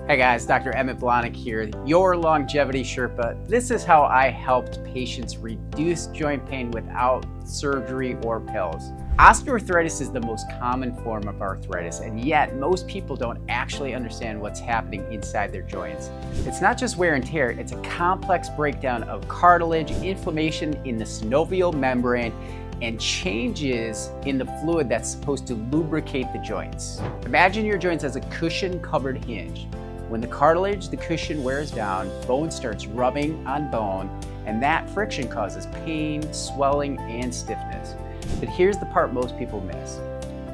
Hey guys, Dr. Emmett Blahnik here, your longevity Sherpa. This is how I helped patients reduce joint pain without surgery or pills. Osteoarthritis is the most common form of arthritis, and yet most people don't actually understand what's happening inside their joints. It's not just wear and tear, it's a complex breakdown of cartilage, inflammation in the synovial membrane, and changes in the fluid that's supposed to lubricate the joints. Imagine your joints as a cushion-covered hinge. When the cartilage, the cushion wears down, bone starts rubbing on bone, and that friction causes pain, swelling, and stiffness. But here's the part most people miss.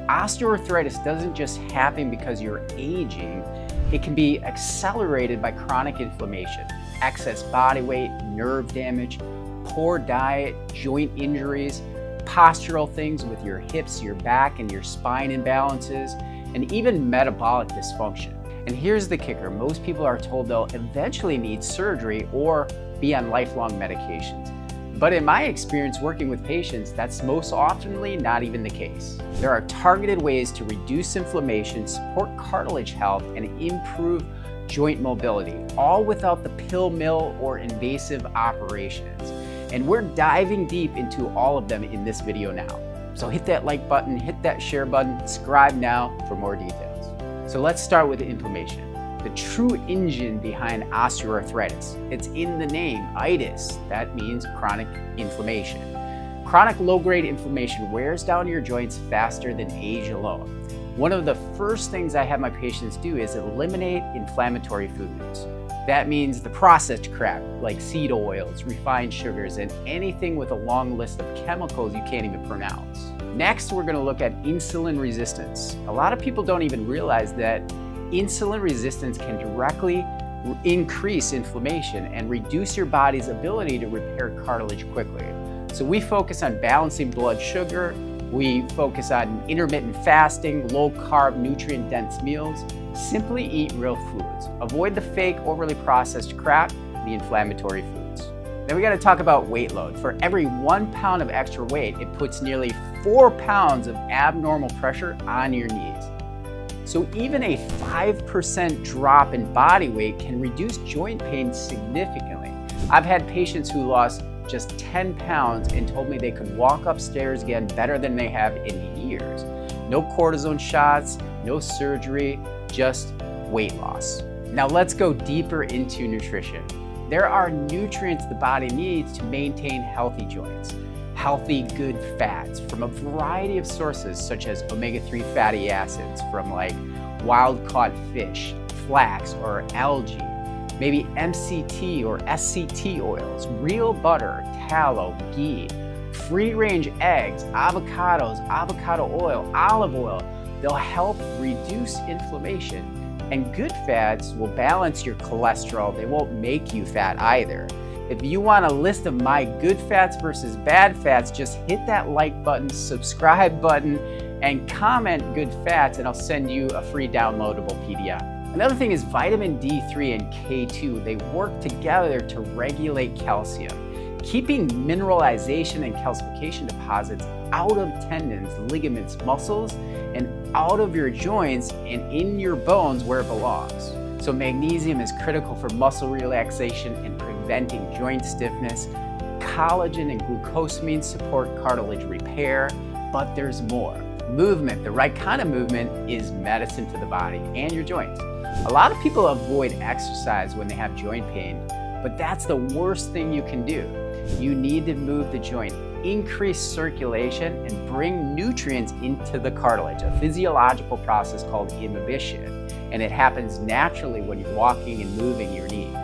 Osteoarthritis doesn't just happen because you're aging. It can be accelerated by chronic inflammation, excess body weight, nerve damage, poor diet, joint injuries, postural things with your hips, your back, and your spine imbalances, and even metabolic dysfunction. And here's the kicker, most people are told they'll eventually need surgery or be on lifelong medications. But in my experience working with patients, that's most oftenly not even the case. There are targeted ways to reduce inflammation, support cartilage health, and improve joint mobility, all without the pill mill or invasive operations. And we're diving deep into all of them in this video now. So hit that like button, hit that share button, subscribe now for more details. So let's start with inflammation, the true engine behind osteoarthritis. It's in the name, itis. That means chronic inflammation. Chronic low-grade inflammation wears down your joints faster than age alone. One of the first things I have my patients do is eliminate inflammatory foods. That means the processed crap, like seed oils, refined sugars, and anything with a long list of chemicals you can't even pronounce. Next, we're going to look at insulin resistance. A lot of people don't even realize that insulin resistance can directly increase inflammation and reduce your body's ability to repair cartilage quickly. So we focus on balancing blood sugar, we focus on intermittent fasting, low-carb, nutrient-dense meals. Simply eat real foods. Avoid the fake, overly processed crap, the inflammatory foods. Then we got to talk about weight load. For every 1 pound of extra weight, it puts nearly 4 pounds of abnormal pressure on your knees. So even a 5% drop in body weight can reduce joint pain significantly. I've had patients who lost just 10 pounds and told me they could walk upstairs again better than they have in years. No cortisone shots, no surgery, just weight loss. Now let's go deeper into nutrition. There are nutrients the body needs to maintain healthy joints. Healthy, good fats from a variety of sources such as omega-3 fatty acids from like wild-caught fish, flax, or algae. Maybe MCT or SCT oils, real butter, tallow, ghee, free-range eggs, avocados, avocado oil, olive oil. They'll help reduce inflammation. And good fats will balance your cholesterol. They won't make you fat either. If you want a list of my good fats versus bad fats, just hit that like button, subscribe button, and comment good fats, and I'll send you a free downloadable PDF. Another thing is vitamin D3 and K2. They work together to regulate calcium, keeping mineralization and calcification deposits out of tendons, ligaments, muscles, and out of your joints and in your bones where it belongs. So magnesium is critical for muscle relaxation and preventing joint stiffness. Collagen and glucosamine support cartilage repair, but there's more. Movement, the right kind of movement, is medicine to the body and your joints. A lot of people avoid exercise when they have joint pain, but that's the worst thing you can do. You need to move the joint, increase circulation, and bring nutrients into the cartilage, a physiological process called imbibition, and it happens naturally when you're walking and moving your knees.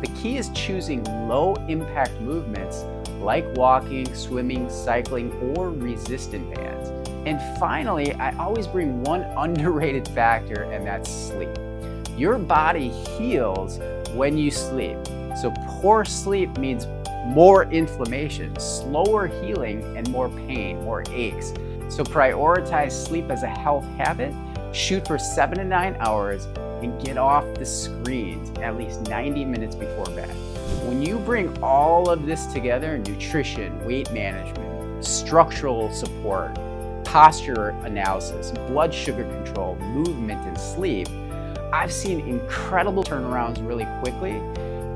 The key is choosing low-impact movements like walking, swimming, cycling, or resistant bands. And finally, I always bring one underrated factor, and that's sleep. Your body heals when you sleep. So poor sleep means more inflammation, slower healing, and more pain, more aches. So prioritize sleep as a health habit, shoot for 7 to 9 hours, and get off the screens at least 90 minutes before bed. When you bring all of this together, nutrition, weight management, structural support, posture analysis, blood sugar control, movement, and sleep, I've seen incredible turnarounds really quickly.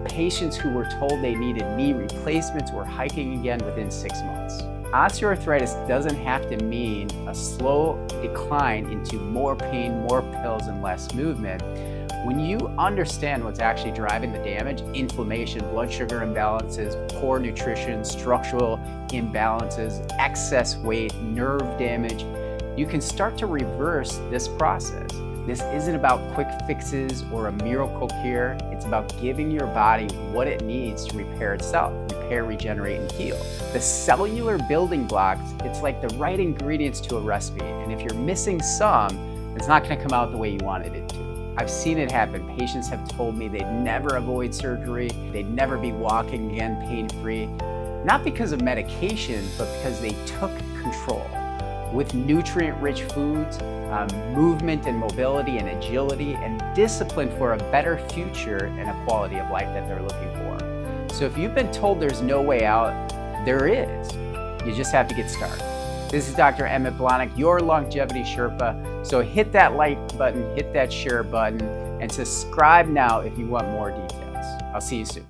Patients who were told they needed knee replacements were hiking again within 6 months. Osteoarthritis doesn't have to mean a slow decline into more pain, more pills, and less movement. When you understand what's actually driving the damage, inflammation, blood sugar imbalances, poor nutrition, structural imbalances, excess weight, nerve damage, you can start to reverse this process. This isn't about quick fixes or a miracle cure. It's about giving your body what it needs to repair itself, repair, regenerate, and heal. The cellular building blocks, it's like the right ingredients to a recipe. And if you're missing some, it's not gonna come out the way you wanted it to. I've seen it happen. Patients have told me they'd never avoid surgery, they'd never be walking again pain-free, not because of medication, but because they took control. With nutrient-rich foods, movement and mobility and agility and discipline for a better future and a quality of life that they're looking for. So if you've been told there's no way out, there is. You just have to get started. This is Dr. Emmett Blahnik, your longevity Sherpa. So hit that like button, hit that share button, and subscribe now if you want more details. I'll see you soon.